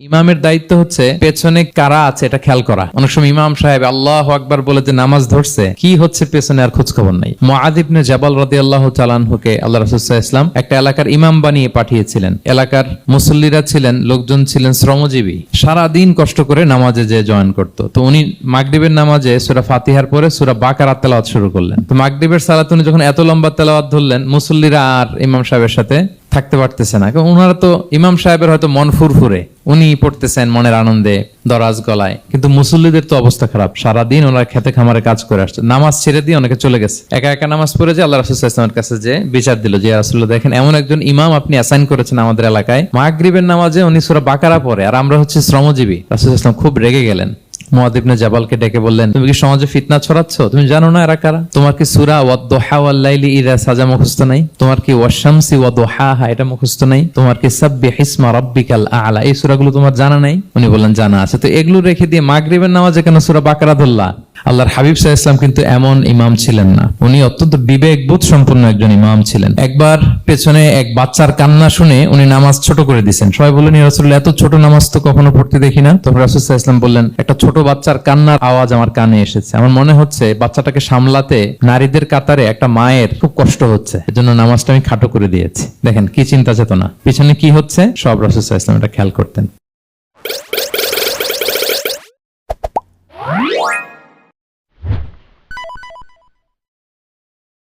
ইমামের দায়িত্ব হচ্ছে পেছনে কারা আছে এটা খেয়াল করা। অনেক সময় ইমাম সাহেব আল্লাহু আকবার বলে যে নামাজ ধরছে, কি হচ্ছে পেছনে আর খোঁজ খবর নাই। মুআয ইবনে জাবাল রাদিয়াল্লাহু তাআলা আনহুকে আল্লাহ রাসূল সাল্লাল্লাহু আলাইহি ওয়াসাল্লাম একটা এলাকার ইমাম বানিয়ে পাঠিয়েছিলেন। এলাকার মুসল্লিরা ছিলেন, লোকজন ছিলেন শ্রমজীবী, সারা দিন কষ্ট করে নামাজে যে জয়েন করতো। তো উনি মাগরিবের নামাজে সূরা ফাতিহার পরে সূরা বাকারা তেলাওয়াত শুরু করলেন। তো মাগরিবের সালাতে উনি যখন এত লম্বা তেলাওয়াত ধরলেন, মুসল্লিরা আর ইমাম সাহেবের সাথে থাকতে পারতেছে না। ওনারা তো ইমাম সাহেবের হয়তো মন ফুরফুরে, উনি পড়তেছেন মনের আনন্দে দরাজ গলায়, কিন্তু মুসল্লিদের তো অবস্থা খারাপ। সারাদিন ওনারা খেতে খামারে কাজ করে আসছে, নামাজ ছেড়ে দিয়ে অনেকে চলে গেছে। একা একা নামাজ পড়ে যে আল্লাহ রাসূল সাল্লাল্লাহু আলাইহি ওয়াসাল্লামের কাছে যে বিচার দিল যে রাসূলুল্লাহ, দেখেন এমন একজন ইমাম আপনি অ্যাসাইন করেছেন আমাদের এলাকায়, মাগরিবের নামাজে উনি সূরা বাকারা পড়ে আর আমরা হচ্ছে শ্রমজীবী। রাসূল সাল্লাল্লাহু আলাইহি ওয়াসাল্লাম খুব রেগে গেলেন। মুআয ইবনে জাবালকে ডেকে বললেন, তুমি কি সমাজে ফিতনা ছড়াচ্ছ? তুমি জানো না এরা কারা? তোমার কি সূরা ওয়াদ-দুহা ওয়াল-লাইলি ইযা সাজা মুখস্থ নাই? তোমার কি ওয়াশ-শামসি ওয়া-দুহাহা এটা মুখস্থ নাই? তোমার কি সাব্বিহিসমা রাব্বিকাল আ'লা এই সূরাগুলো তোমার জানা নাই? উনি বললেন জানা আছে। তো এগুলো রেখে দিয়ে মাগরিবের নামাজে কেন সূরা বাকারা ধরলা? আল্লাহর হাবিব সাল্লাল্লাহু আলাইহি ওয়াসাল্লাম কিন্তু এমন ইমাম ছিলেন না, উনি অত্যন্ত বিবেকবোধ সম্পন্ন একজন ইমাম ছিলেন। একবার পেছনে এক বাচ্চার কান্না শুনে উনি নামাজ ছোট করে দিয়েছেন। সবাই বললেন, ইয়া রাসূলুল্লাহ, এত ছোট নামাজ তো কখনো পড়তে দেখি না। তখন রাসূল সাল্লাল্লাহু আলাইহি ওয়াসাল্লাম বললেন, একটা ছোট বাচ্চার কান্নার আওয়াজ আমার কানে এসেছে, আমার মনে হচ্ছে বাচ্চাটাকে সামলাতে নারীদের কাতারে একটা মায়ের খুব কষ্ট হচ্ছে, এজন্য নামাজটা আমি খাটো করে দিয়েছি। দেখেন কি চিন্তা চেতনা, পিছনে কি হচ্ছে সব রাসূল সাল্লাল্লাহু আলাইহি ওয়াসাল্লাম এটা খেয়াল করতেন।